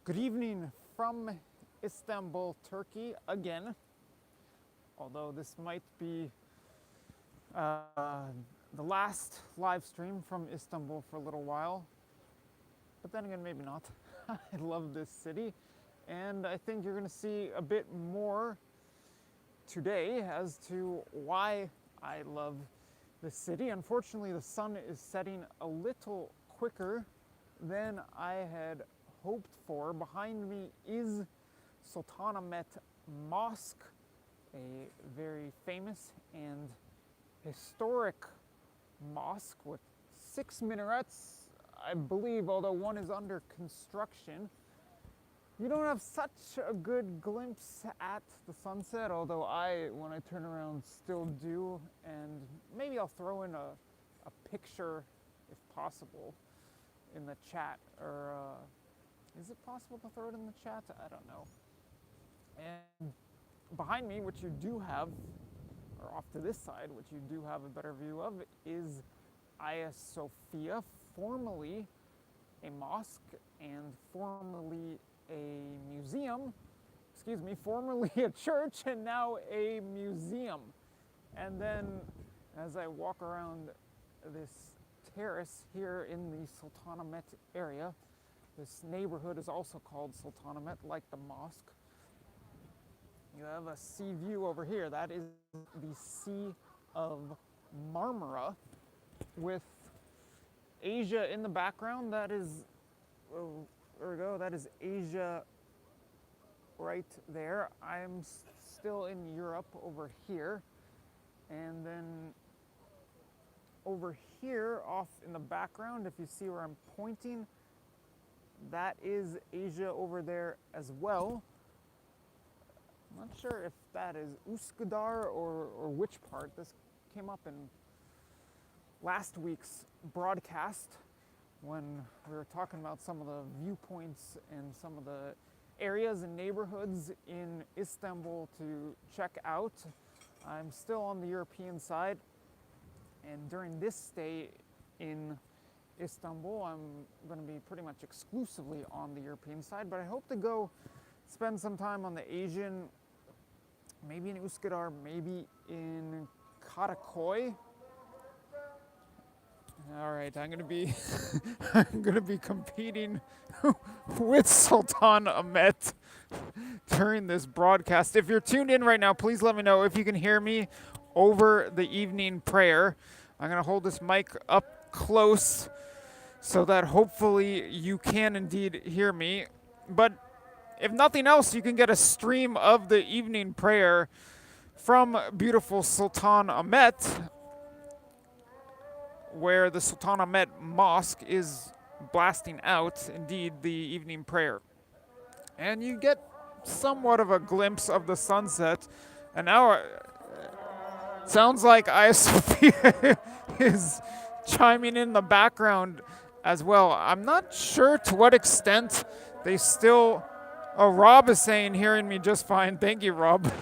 Good evening from Istanbul, Turkey again. Although this might be the last live stream from Istanbul for a little while. But then again, maybe not. I love this city. And I think you're going to see a bit more today as to why I love this city. Unfortunately, the sun is setting a little quicker than I had hoped for. Behind me is Sultanahmet Mosque, a very famous and historic mosque with 6 minarets, I believe, although one is under construction. You don't have such a good glimpse at the sunset, although when I turn around, still do. And maybe I'll throw in a picture, if possible, in the chat. Or is it possible to throw it in the chat? I don't know. And behind me, which you do have, or off to this side, which you do have a better view of, is Hagia Sophia, formerly a mosque and formerly a museum, formerly a church and now a museum. And then as I walk around this terrace here in the Sultanahmet area, this neighborhood is also called Sultanahmet, like the mosque. You have a sea view over here. That is the Sea of Marmara with Asia in the background. That is, there we go, that is Asia right there. I'm still in Europe over here. And then over here off in the background, if you see where I'm pointing, that is Asia over there as well. I'm not sure if that is Üsküdar or which part. This came up in last week's broadcast when we were talking about some of the viewpoints and some of the areas and neighborhoods in Istanbul to check out. I'm still on the European side, and during this stay in Istanbul, I'm going to be pretty much exclusively on the European side, but I hope to go spend some time on the Asian, maybe in Üsküdar, maybe in Karakoy. All right, I'm going to be competing with Sultanahmet during this broadcast. If you're tuned in right now, please let me know if you can hear me over the evening prayer. I'm going to hold this mic up close so that hopefully you can indeed hear me. But if nothing else, you can get a stream of the evening prayer from beautiful Sultanahmet, where the Sultanahmet Mosque is blasting out, indeed, the evening prayer. And you get somewhat of a glimpse of the sunset. And now it sounds like Hagia Sophia is chiming in the background as well. I'm not sure to what extent they still... Oh, Rob is saying hearing me just fine. Thank you, Rob.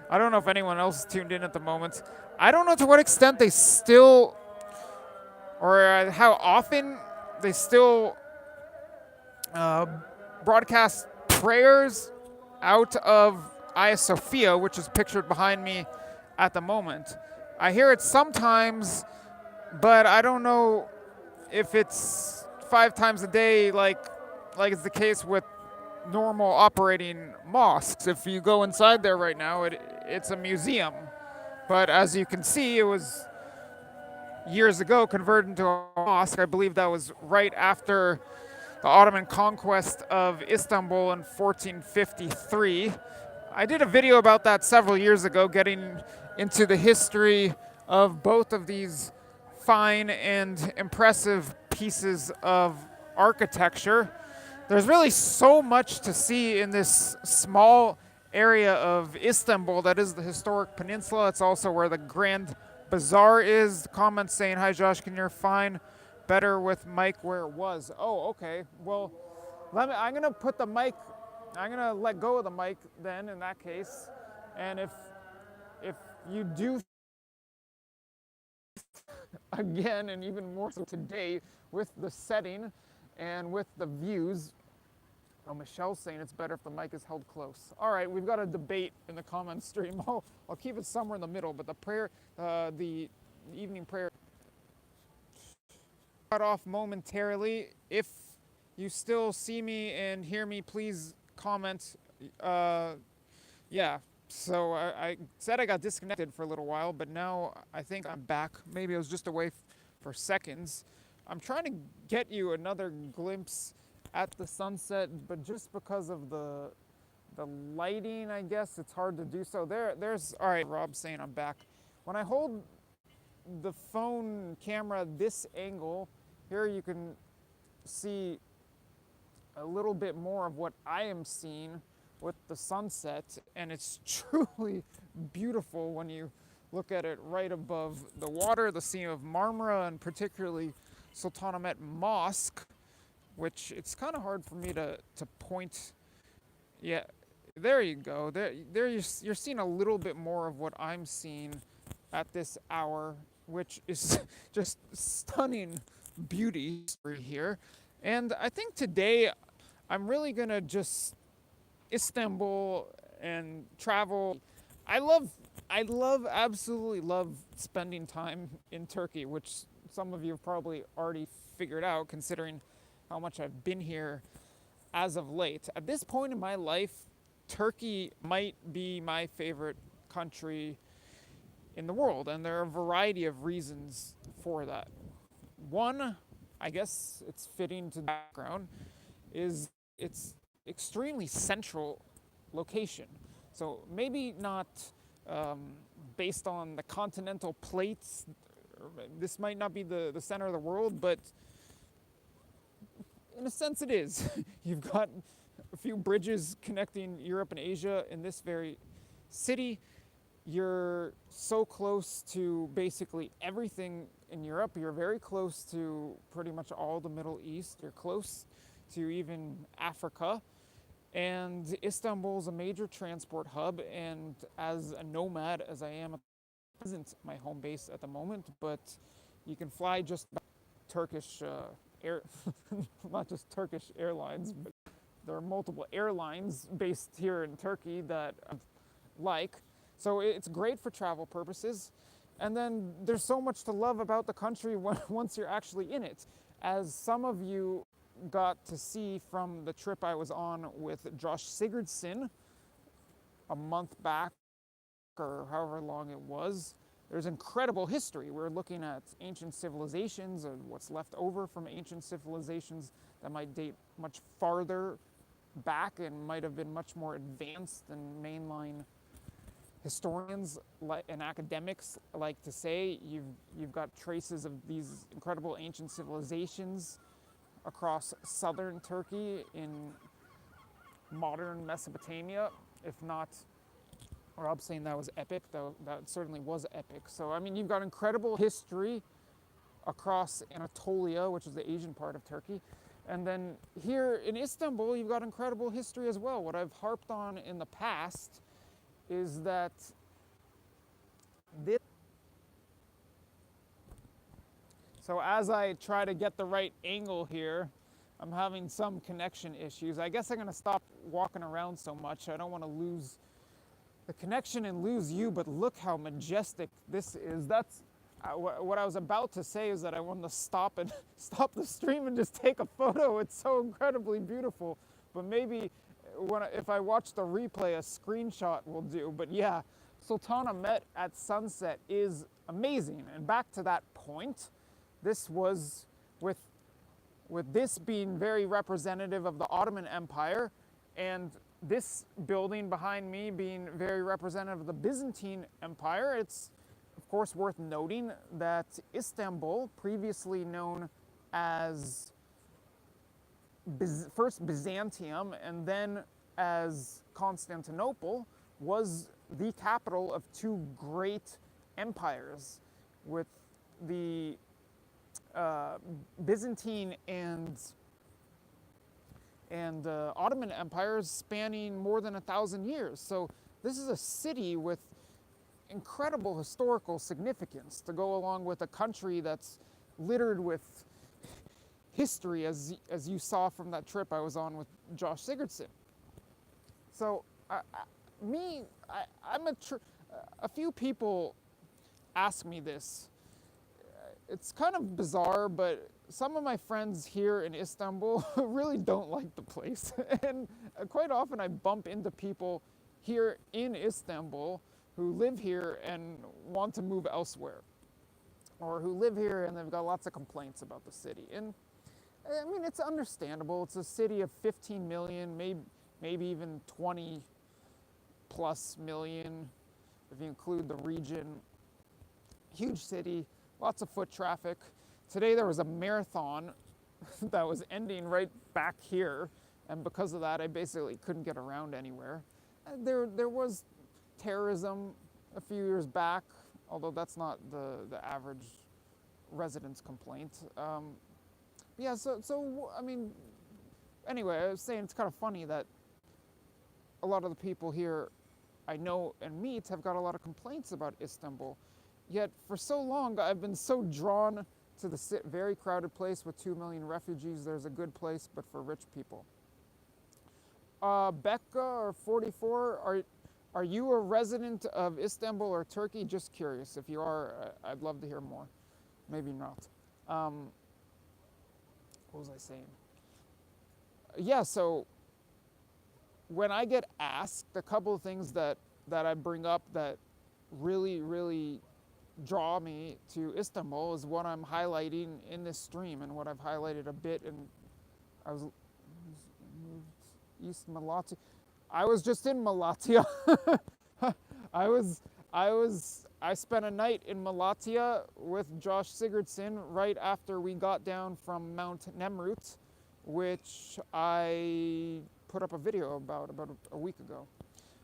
I don't know if anyone else is tuned in at the moment. I don't know to what extent they still... or how often they still broadcast prayers out of Hagia Sophia, which is pictured behind me at the moment. I hear it sometimes, but I don't know if it's 5 times a day like it's the case with normal operating mosques. If you go inside there right now, it's a museum. But as you can see, it was years ago converted into a mosque. I believe that was right after the Ottoman conquest of Istanbul in 1453. I did a video about that several years ago, getting into the history of both of these fine and impressive pieces of architecture. There's really so much to see in this small area of Istanbul that is the historic peninsula. It's also where the Grand Bazaar is. Comments saying, hi Josh, can you hear fine? Better with mic where it was. Oh, okay. Well, I'm going to put the mic, I'm going to let go of the mic then in that case. And if you do again, and even more so today with the setting and with the views, Oh, Michelle's saying it's better if the mic is held close. All right, we've got a debate in the comment stream. I'll keep it somewhere in the middle, but the prayer, the evening prayer, cut off momentarily. If you still see me and hear me, please comment. Yeah, so I said I got disconnected for a little while, but now I think I'm back. Maybe I was just away for seconds. I'm trying to get you another glimpse at the sunset, but just because of the lighting, I guess it's hard to do so. There's all right. Rob's saying I'm back. When I hold the phone camera this angle, here you can see a little bit more of what I am seeing with the sunset, and it's truly beautiful when you look at it right above the water, the Sea of Marmara, and particularly Sultanahmet Mosque, which it's kind of hard for me to point. Yeah, there you go. There you're seeing a little bit more of what I'm seeing at this hour, which is just stunning beauty here. And I think today I'm really gonna just Istanbul and travel. Absolutely love spending time in Turkey, which some of you have probably already figured out considering how much I've been here as of late. At this point in my life, Turkey might be my favorite country in the world, and there are a variety of reasons for that. One, I guess it's fitting to the background, is its extremely central location. So maybe not based on the continental plates, this might not be the center of the world, but in a sense it is. You've got a few bridges connecting Europe and Asia in this very city. You're so close to basically everything in Europe. You're very close to pretty much all the Middle East. You're close to even Africa. And Istanbul is a major transport hub, and as a nomad, as I am, isn't my home base at the moment, but you can fly just Turkish not just Turkish airlines, but there are multiple airlines based here in Turkey that I like. So it's great for travel purposes. And then there's so much to love about the country once you're actually in it. As some of you got to see from the trip I was on with Josh Sigurdsson a month back, or however long it was, there's incredible history. We're looking at ancient civilizations and what's left over from ancient civilizations that might date much farther back and might have been much more advanced than mainline historians and academics like to say. You've got traces of these incredible ancient civilizations across southern Turkey in modern Mesopotamia, if not, Rob's saying that was epic, though that certainly was epic. So, I mean, you've got incredible history across Anatolia, which is the Asian part of Turkey. And then here in Istanbul, you've got incredible history as well. What I've harped on in the past is that this. So as I try to get the right angle here, I'm having some connection issues. I guess I'm going to stop walking around so much. I don't want to lose the connection and lose you, but look how majestic this is. That's what I was about to say, is that I wanted to stop the stream and just take a photo. It's so incredibly beautiful. But maybe if I watch the replay, a screenshot will do. But yeah, Sultanahmet at sunset is amazing. And back to that point, this was with this being very representative of the Ottoman Empire, and this building behind me being very representative of the Byzantine Empire. It's of course worth noting that Istanbul, previously known as first Byzantium and then as Constantinople, was the capital of two great empires, with the Byzantine and Ottoman empires spanning more than 1,000 years. So this is a city with incredible historical significance to go along with a country that's littered with history, as you saw from that trip I was on with Josh Sigurdsson. So a few people ask me this. It's kind of bizarre, but some of my friends here in Istanbul really don't like the place. And quite often I bump into people here in Istanbul who live here and want to move elsewhere, or who live here and they've got lots of complaints about the city. And I mean, it's understandable. It's a city of 15 million, maybe even 20 plus million if you include the region. Huge city, lots of foot traffic. Today there was a marathon that was ending right back here, and because of that I basically couldn't get around anywhere. There was terrorism a few years back, although that's not the average resident's complaint. Yeah, so I mean, anyway, I was saying it's kind of funny that a lot of the people here I know and meet have got a lot of complaints about Istanbul. Yet for so long I've been so drawn to the very crowded place with 2 million refugees. There's a good place, but for rich people. Becca, or 44, are you a resident of Istanbul or Turkey? Just curious. If you are, I'd love to hear more. Maybe not. What was I saying? Yeah, so when I get asked, a couple of things that I bring up that really draw me to Istanbul is what I'm highlighting in this stream, and what I've highlighted a bit. And I was moved East Malatya. I was just in Malatya. I spent a night in Malatya with Josh Sigurdsson right after we got down from Mount Nemrut, which I put up a video about a week ago.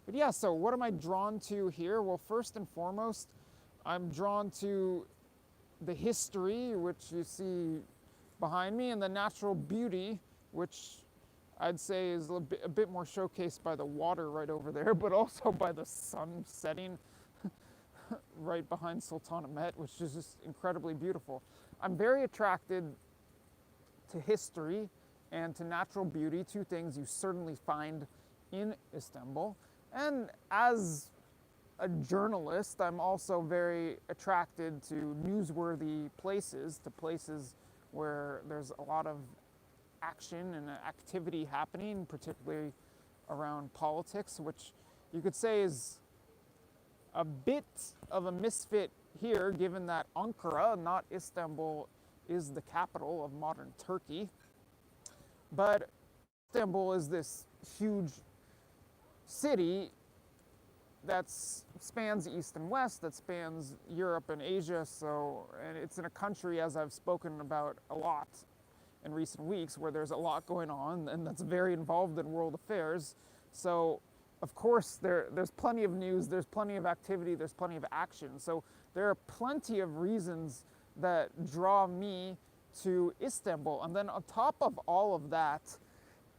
But yeah, so what am I drawn to here? Well, first and foremost, I'm drawn to the history, which you see behind me, and the natural beauty, which I'd say is a bit more showcased by the water right over there, but also by the sun setting right behind Sultanahmet, which is just incredibly beautiful. I'm very attracted to history and to natural beauty, two things you certainly find in Istanbul. And as a journalist, I'm also very attracted to newsworthy places, to places where there's a lot of action and activity happening, particularly around politics, which you could say is a bit of a misfit here, given that Ankara, not Istanbul, is the capital of modern Turkey. But Istanbul is this huge city that spans east and west, that spans Europe and Asia. And it's in a country, as I've spoken about a lot in recent weeks, where there's a lot going on and that's very involved in world affairs. So of course there's plenty of news, there's plenty of activity, there's plenty of action. So there are plenty of reasons that draw me to Istanbul. And then on top of all of that,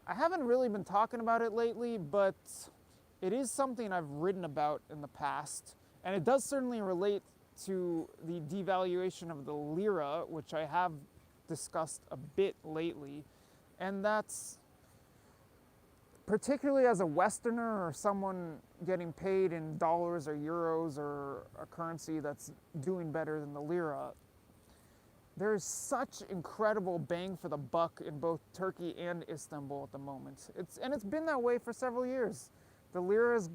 I haven't really been talking about it lately, but it is something I've written about in the past, and it does certainly relate to the devaluation of the lira, which I have discussed a bit lately. And that's particularly as a Westerner or someone getting paid in dollars or euros or a currency that's doing better than the lira. There's such incredible bang for the buck in both Turkey and Istanbul at the moment. It's been that way for several years. The lira has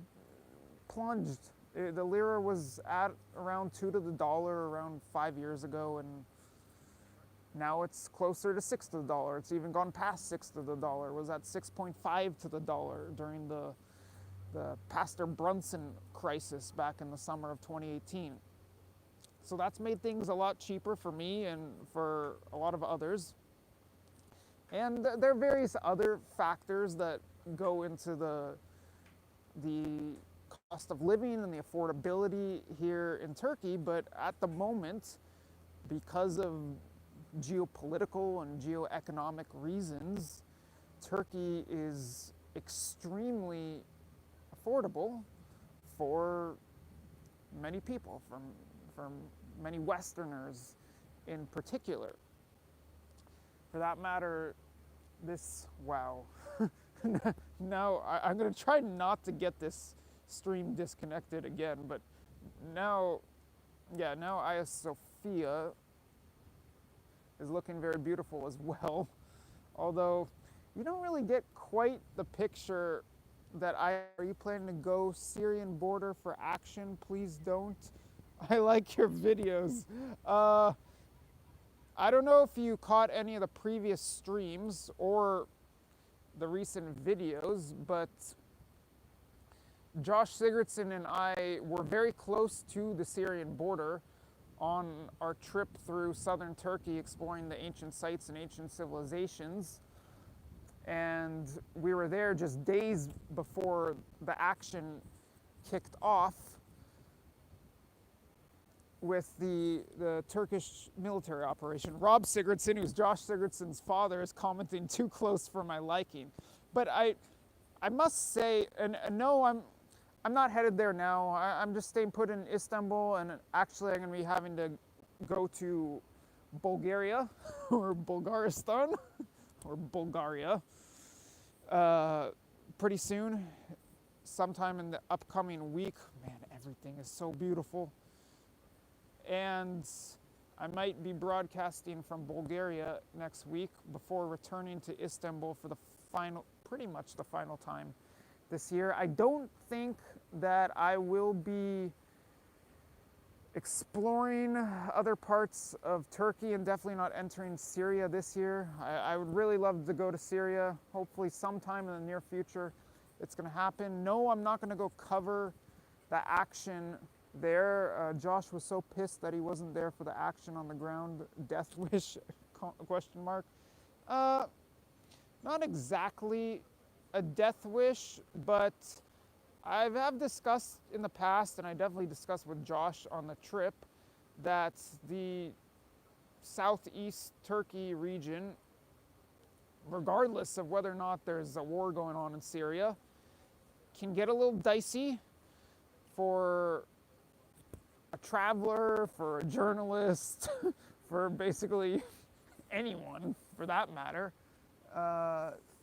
plunged. The lira was at around 2 to the dollar around 5 years ago, and now it's closer to 6 to the dollar. It's even gone past 6 to the dollar. It was at 6.5 to the dollar during the Pastor Brunson crisis back in the summer of 2018. So that's made things a lot cheaper for me and for a lot of others. And there are various other factors that go into the cost of living and the affordability here in Turkey, but at the moment, because of geopolitical and geoeconomic reasons, Turkey is extremely affordable for many people, for many Westerners in particular. for that matter, wow. Now, I'm going to try not to get this stream disconnected again, but now, yeah, now Hagia Sophia is looking very beautiful as well. Although, you don't really get quite the picture that are you planning to go Syrian border for action? Please don't. I like your videos. I don't know if you caught any of the previous streams or the recent videos, but Josh Sigurdsson and I were very close to the Syrian border on our trip through southern Turkey, exploring the ancient sites and ancient civilizations. And we were there just days before the action kicked off with the Turkish military operation. Rob Sigurdsson, who's Josh Sigurdsson's father, is commenting too close for my liking. But I must say, and no, I'm not headed there now. I'm just staying put in Istanbul, and actually I'm going to be having to go to Bulgaria or Bulgaristan or Bulgaria pretty soon, sometime in the upcoming week. Man, everything is so beautiful. And I might be broadcasting from Bulgaria next week before returning to Istanbul for the final, pretty much the final time this year. I don't think that I will be exploring other parts of Turkey, and definitely not entering Syria this year. I would really love to go to Syria, hopefully sometime in the near future it's going to happen. No, I'm not going to go cover the action there. Josh was so pissed that he wasn't there for the action on the ground. Death wish? Question mark. Not exactly a death wish, but I've discussed in the past, and I definitely discussed with Josh on the trip, that the southeast Turkey region, regardless of whether or not there's a war going on in Syria, can get a little dicey for a traveler, for a journalist, for basically anyone for that matter.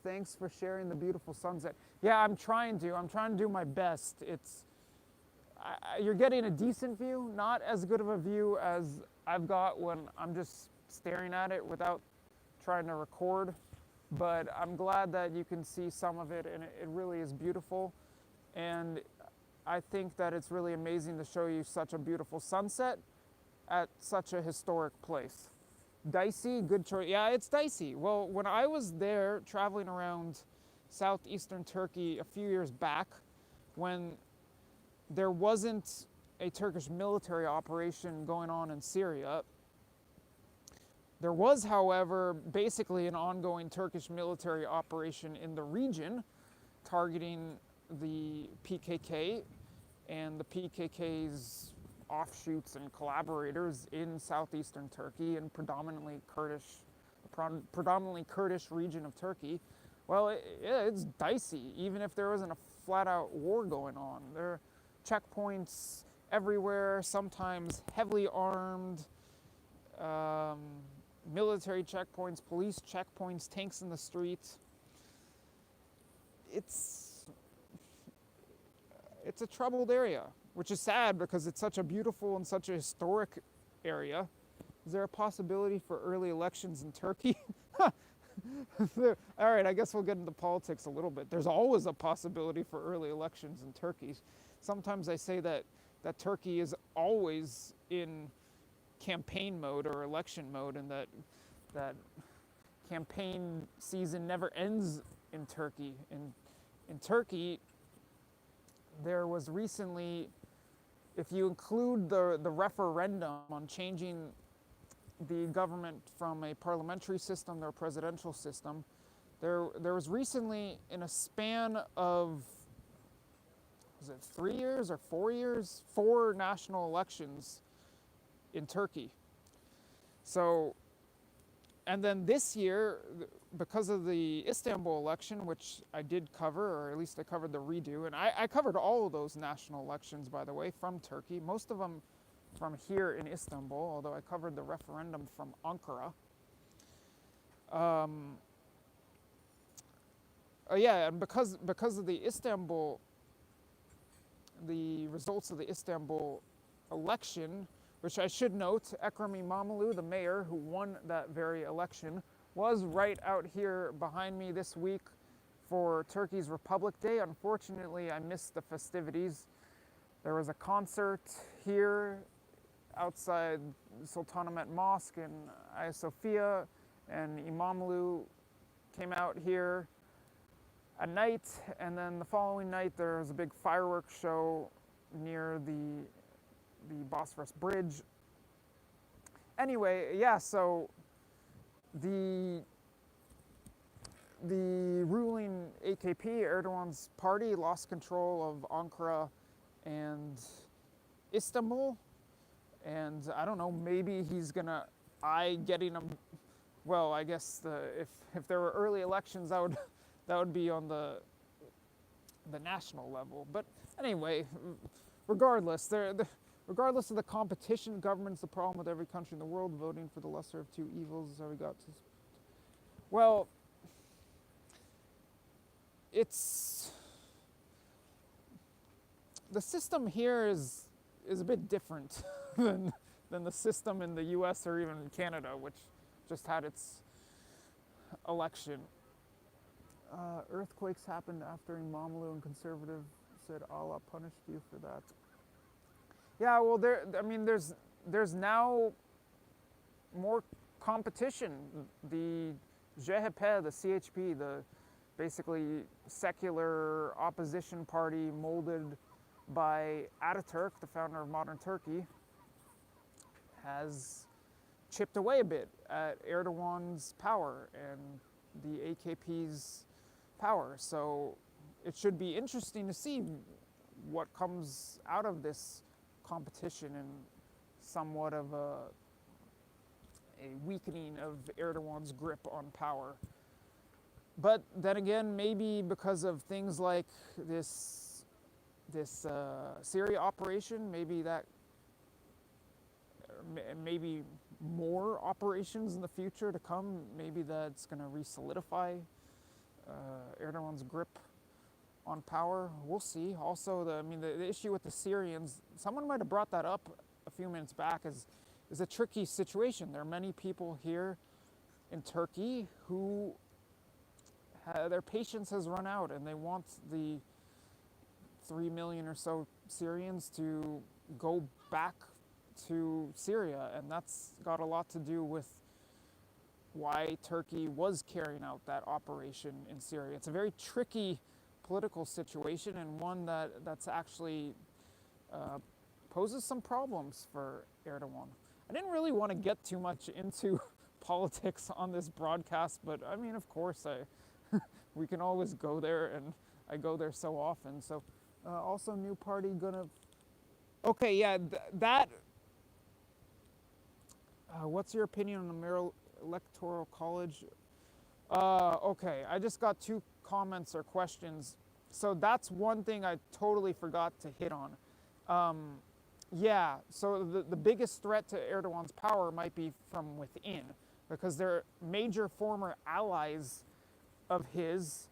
Thanks for sharing the beautiful sunset. Yeah, I'm trying to do my best. You're getting a decent view, not as good of a view as I've got when I'm just staring at it without trying to record. But I'm glad that you can see some of it, and it really is beautiful. And I think that it's really amazing to show you such a beautiful sunset at such a historic place. Dicey, good choice. Yeah, it's dicey. Well, when I was there traveling around southeastern Turkey a few years back, when there wasn't a Turkish military operation going on in Syria, there was, however, basically an ongoing Turkish military operation in the region targeting the PKK and the PKK's offshoots and collaborators in southeastern Turkey and predominantly Kurdish region of Turkey. Well, it's dicey, even if there wasn't a flat-out war going on. There are checkpoints everywhere, sometimes heavily armed, military checkpoints, police checkpoints, tanks in the streets. It's a troubled area, which is sad because it's such a beautiful and such a historic area. Is there a possibility for early elections in Turkey? All right, I guess we'll get into politics a little bit. There's always a possibility for early elections in Turkey. Sometimes I say that Turkey is always in campaign mode or election mode, and that campaign season never ends in Turkey. In Turkey, there was recently, if you include the referendum on changing the government from a parliamentary system to a presidential system, there was recently, in a span of, was it 3 years or 4 years, 4 national elections in Turkey. So, and then this year, because of the Istanbul election, which I did cover, or at least I covered the redo, and I covered all of those national elections, by the way, from Turkey, most of them from here in Istanbul, although I covered the referendum from Ankara. Yeah, and because of the results of the Istanbul election, which I should note, Ekrem İmamoğlu, the mayor who won that very election, was right out here behind me this week for Turkey's Republic Day. Unfortunately, I missed the festivities. There was a concert here outside Sultanahmet Mosque in Hagia Sophia, and İmamoğlu came out here at night, and then the following night there was a big fireworks show near the Bosphorus Bridge. Anyway, yeah, so the ruling AKP, Erdogan's party, lost control of Ankara and Istanbul, and I don't know, maybe he's gonna getting them. Well, I guess if there were early elections, that would be on the national level. But anyway, regardless, regardless of the competition, government's the problem with every country in the world. Voting for the lesser of two evils is how we got to. Well, it's the system here is a bit different than the system in the U.S. or even Canada, which just had its election. Earthquakes happened after İmamoğlu and conservative said Allah punished you for that. Yeah, well, there's now more competition. The CHP, the CHP, the basically secular opposition party molded by Ataturk, the founder of modern Turkey, has chipped away a bit at Erdogan's power and the AKP's power. So it should be interesting to see what comes out of this competition and somewhat of a weakening of Erdogan's grip on power. But then again, maybe because of things like this Syria operation, maybe more operations in the future to come, maybe that's going to re-solidify Erdogan's grip on power. We'll see. Also, the issue with the Syrians, someone might have brought that up a few minutes back, is a tricky situation. There are many people here in Turkey who their patience has run out, and they want the 3 million or so Syrians to go back to Syria, and that's got a lot to do with why Turkey was carrying out that operation in Syria. It's a very tricky political situation, and one that's actually poses some problems for Erdogan. I didn't really want to get too much into politics on this broadcast, but I mean, of course, we can always go there, and I go there so often. So also new party gonna, okay, yeah, that, what's your opinion on the mayoral electoral college? Okay, I just got 2 comments or questions. So that's one thing I totally forgot to hit on. Yeah, so the biggest threat to Erdogan's power might be from within, because they're major former allies of his,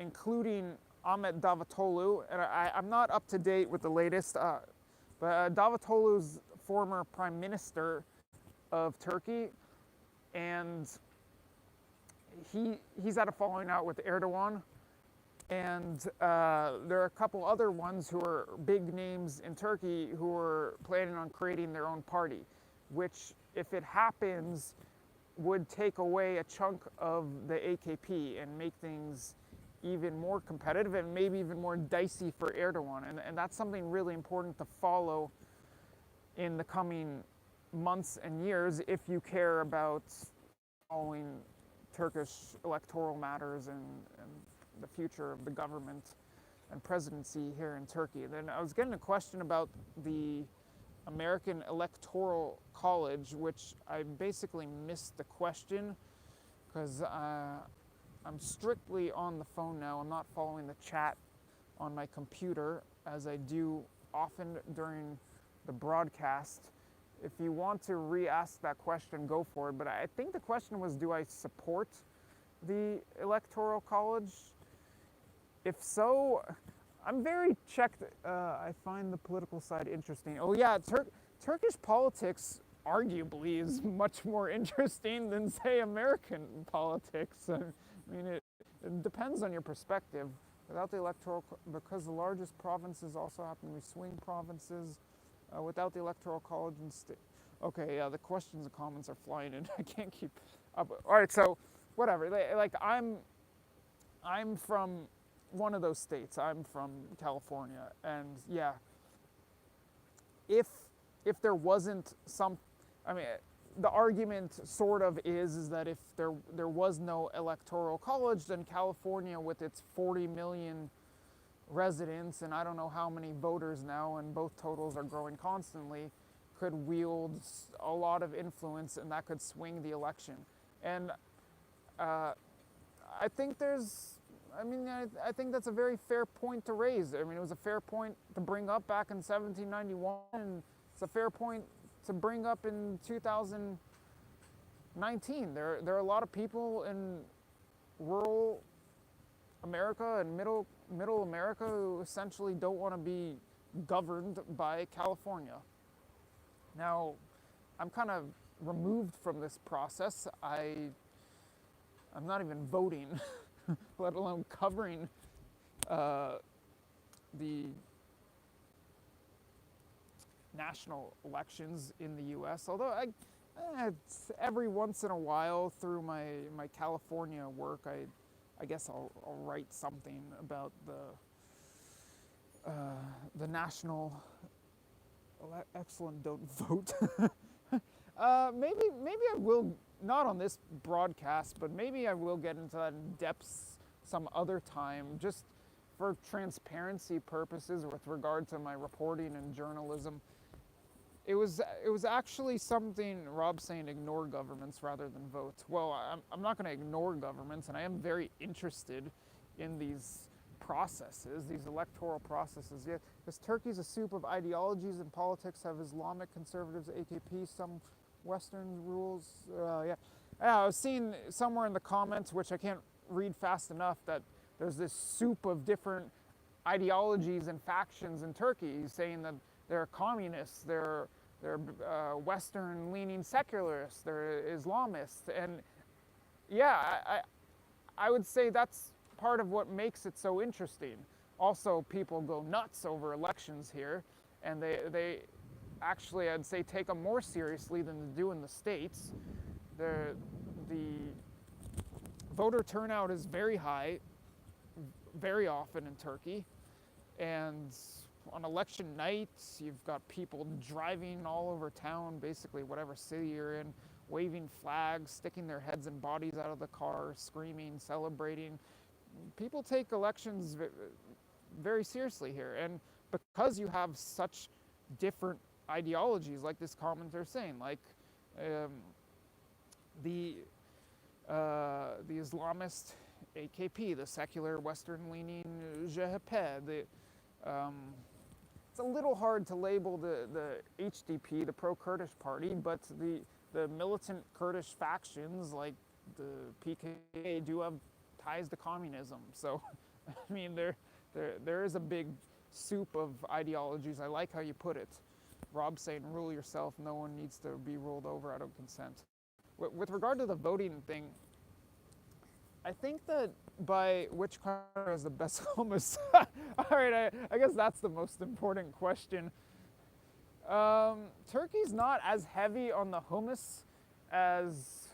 including Ahmet Davutoglu, and I'm not up to date with the latest, but Davutoglu's former prime minister of Turkey, and he's had a falling out with Erdogan, and there are a couple other ones who are big names in Turkey who are planning on creating their own party, which, if it happens, would take away a chunk of the AKP and make things even more competitive and maybe even more dicey for Erdogan. And that's something really important to follow in the coming months and years if you care about following Turkish electoral matters and the future of the government and presidency here in Turkey. Then I was getting a question about the American Electoral College, which I basically missed the question because I'm strictly on the phone now. I'm not following the chat on my computer as I do often during the broadcast. if you want to re-ask that question, go for it. But I think the question was, do I support the Electoral College? If so, I'm very checked. I find the political side interesting. Oh yeah, Turkish politics arguably is much more interesting than, say, American politics. I mean, it depends on your perspective. Without the because the largest provinces also happen to be swing provinces. Without the Electoral College and state. Okay, yeah, the questions and comments are flying in. I can't keep up. All right, so whatever. Like I'm from one of those states. I'm from California, and yeah, if there wasn't some, I mean, the argument sort of is that if there was no Electoral College, then California, with its 40 million residents and I don't know how many voters now, and both totals are growing constantly, could wield a lot of influence, and that could swing the election. And I think I think that's a very fair point to raise. I mean, it was a fair point to bring up back in 1791, and it's a fair point to bring up in 2019. There are a lot of people in rural America and middle America who essentially don't want to be governed by California. Now, I'm kind of removed from this process. I'm not even voting, let alone covering the national elections in the U.S. Although every once in a while through my California work, I guess I'll write something about the national. Excellent, don't vote. Maybe I will, not on this broadcast, but maybe I will get into that in depth some other time, just for transparency purposes with regard to my reporting and journalism. It was actually something Rob's saying, ignore governments rather than vote. Well, I'm not going to ignore governments, and I am very interested in these processes, these electoral processes. Yeah, because Turkey's a soup of ideologies, and politics have Islamic conservatives, AKP, some Western rules. Yeah, I was seeing somewhere in the comments, which I can't read fast enough, that there's this soup of different ideologies and factions in Turkey, saying that they're communists, they're Western-leaning secularists, they're Islamists, and yeah, I would say that's part of what makes it so interesting. Also, people go nuts over elections here, and they actually, I'd say, take them more seriously than they do in the States. The voter turnout is very high, very often in Turkey, and on election night, you've got people driving all over town, basically whatever city you're in, waving flags, sticking their heads and bodies out of the car, screaming, celebrating. People take elections very seriously here, and because you have such different ideologies, like this commenter is saying, like the Islamist AKP, the secular Western-leaning CHP, it's a little hard to label the HDP, the pro-Kurdish party, but the militant Kurdish factions like the PKK do have ties to communism. So, I mean, there is a big soup of ideologies. I like how you put it. Rob's saying, rule yourself. No one needs to be ruled over out of consent. With regard to the voting thing, I think that by which country has the best hummus? All right, I guess that's the most important question. Turkey's not as heavy on the hummus as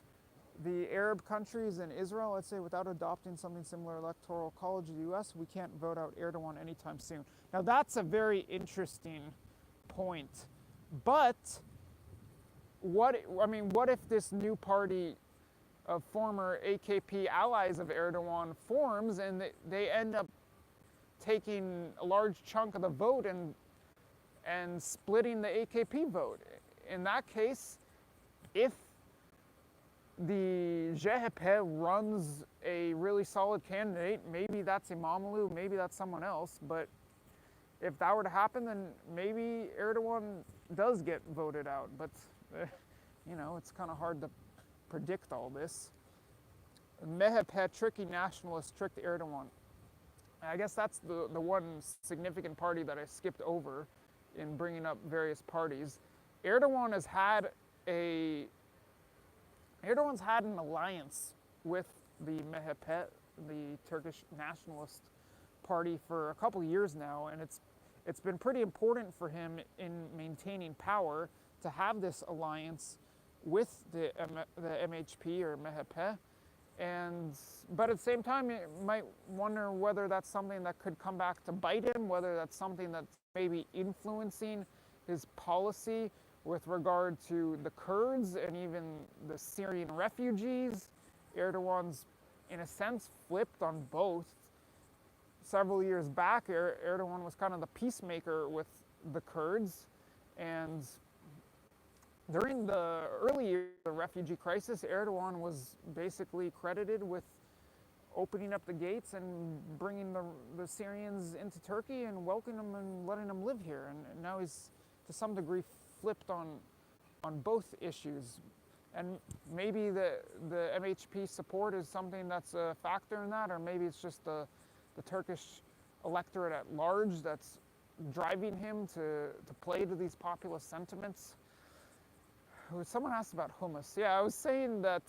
the Arab countries and Israel. I'd say without adopting something similar Electoral College of the U.S., we can't vote out Erdogan anytime soon. Now that's a very interesting point. But what if this new party of former AKP allies of Erdogan forms and they end up taking a large chunk of the vote and splitting the AKP vote? In that case, if the CHP runs a really solid candidate, maybe that's Imamoglu, maybe that's someone else, but if that were to happen, then maybe Erdogan does get voted out. But, it's kind of hard to predict all this. MHP, tricky nationalist, tricked Erdogan. I guess that's the one significant party that I skipped over in bringing up various parties. Erdogan's had an alliance with the MHP, the Turkish nationalist party, for a couple years now, and it's been pretty important for him in maintaining power to have this alliance with the MHP or MHP. But at the same time, you might wonder whether that's something that could come back to bite him, whether that's something that's maybe influencing his policy with regard to the Kurds and even the Syrian refugees. Erdogan's, in a sense, flipped on both. Several years back, Erdogan was kind of the peacemaker with the Kurds, and during the early years of the refugee crisis, Erdogan was basically credited with opening up the gates and bringing the Syrians into Turkey and welcoming them and letting them live here. And now he's, to some degree, flipped on both issues. And maybe the MHP support is something that's a factor in that, or maybe it's just the Turkish electorate at large that's driving him to play to these populist sentiments. Someone asked about hummus. Yeah, I was saying that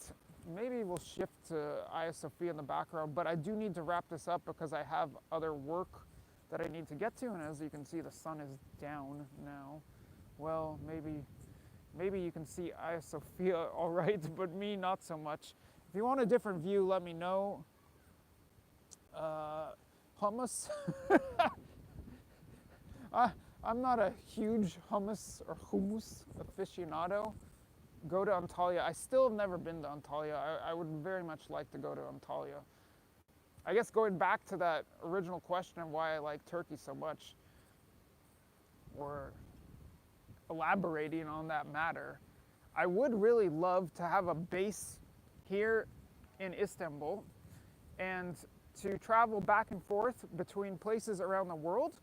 maybe we'll shift to Hagia Sophia in the background, but I do need to wrap this up because I have other work that I need to get to, and as you can see, the sun is down now. Well, maybe you can see Hagia Sophia all right, but me not so much. If you want a different view, let me know. Hummus. I'm not a huge hummus aficionado. Go to Antalya. I still have never been to Antalya. I would very much like to go to Antalya. I guess going back to that original question of why I like Turkey so much, or elaborating on that matter, I would really love to have a base here in Istanbul and to travel back and forth between places around the world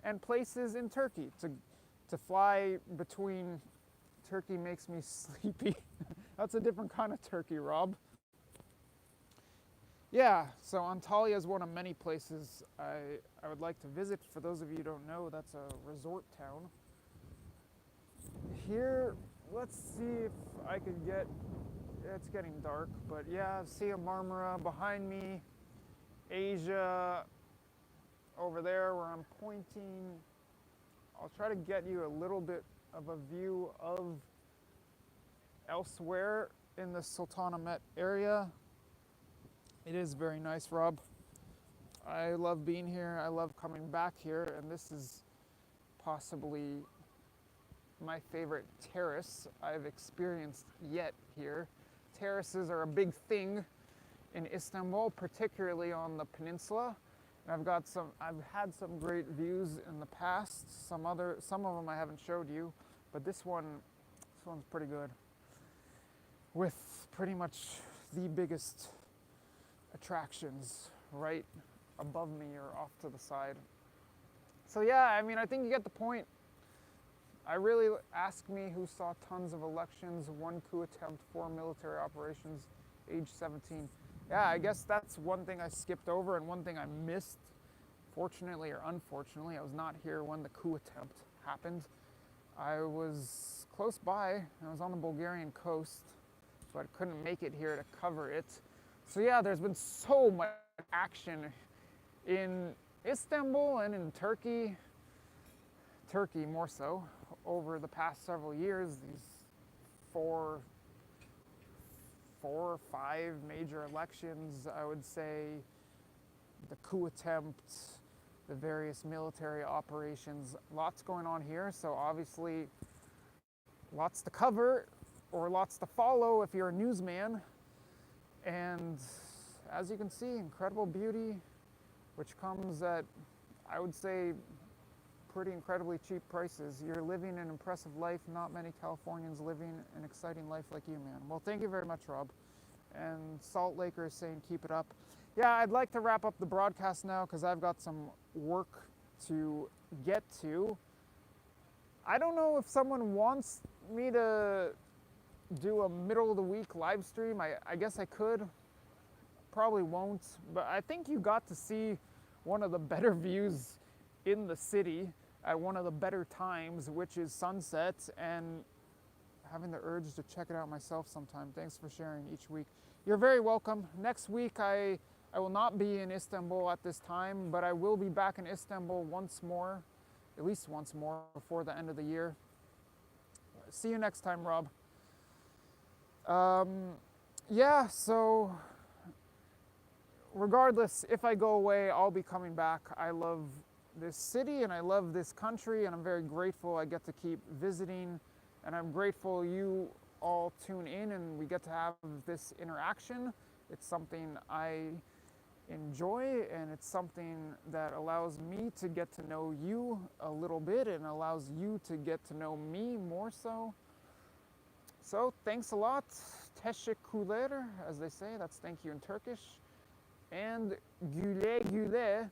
and places in Turkey. To fly between. Turkey makes me sleepy. That's a different kind of turkey, Rob. Yeah, so Antalya is one of many places I would like to visit. For those of you who don't know, that's a resort town. Here, let's see if I could get, it's getting dark, but yeah, Sea Marmara behind me, Asia over there where I'm pointing. I'll try to get you a little bit of a view of elsewhere in the Sultanahmet area. It is very nice, Rob. I love being here. I love coming back here, and this is possibly my favorite terrace I've experienced yet here. Terraces are a big thing in Istanbul, particularly on the peninsula. And I've had some great views in the past. Some of them I haven't showed you, but this one's pretty good. With pretty much the biggest attractions right above me or off to the side. So yeah, I mean, I think you get the point. I really ask me who saw tons of elections, 1 coup attempt, 4 military operations, age 17. Yeah, I guess that's one thing I skipped over and one thing I missed. Fortunately or unfortunately, I was not here when the coup attempt happened. I was close by. I was on the Bulgarian coast, so I couldn't make it here to cover it. So yeah, there's been so much action in Istanbul and in Turkey more so, over the past several years. These four or five major elections, I would say, the coup attempt, the various military operations, lots going on here. So obviously lots to cover or lots to follow if you're a newsman. And as you can see, incredible beauty, which comes at, I would say, pretty incredibly cheap prices. You're living an impressive life. Not many Californians living an exciting life like you, man. Well, thank you very much, Rob. And Salt Laker is saying keep it up. Yeah, I'd like to wrap up the broadcast now because I've got some work to get to. I don't know if someone wants me to do a middle of the week live stream. I guess I could. Probably won't. But I think you got to see one of the better views in the city at one of the better times, which is sunset, and having the urge to check it out myself sometime. Thanks for sharing each week. You're very welcome. Next week I will not be in Istanbul at this time, but I will be back in Istanbul once more, at least once more before the end of the year. See you next time, Rob. Yeah, so regardless, if I go away, I'll be coming back. I love this city and I love this country, and I'm very grateful I get to keep visiting, and I'm grateful you all tune in and we get to have this interaction. It's something I enjoy, and it's something that allows me to get to know you a little bit and allows you to get to know me more so. So thanks a lot. Teşekkürler, as they say. That's thank you in Turkish. And güle güle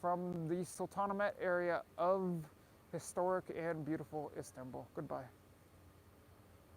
from the Sultanahmet area of historic and beautiful Istanbul. Goodbye.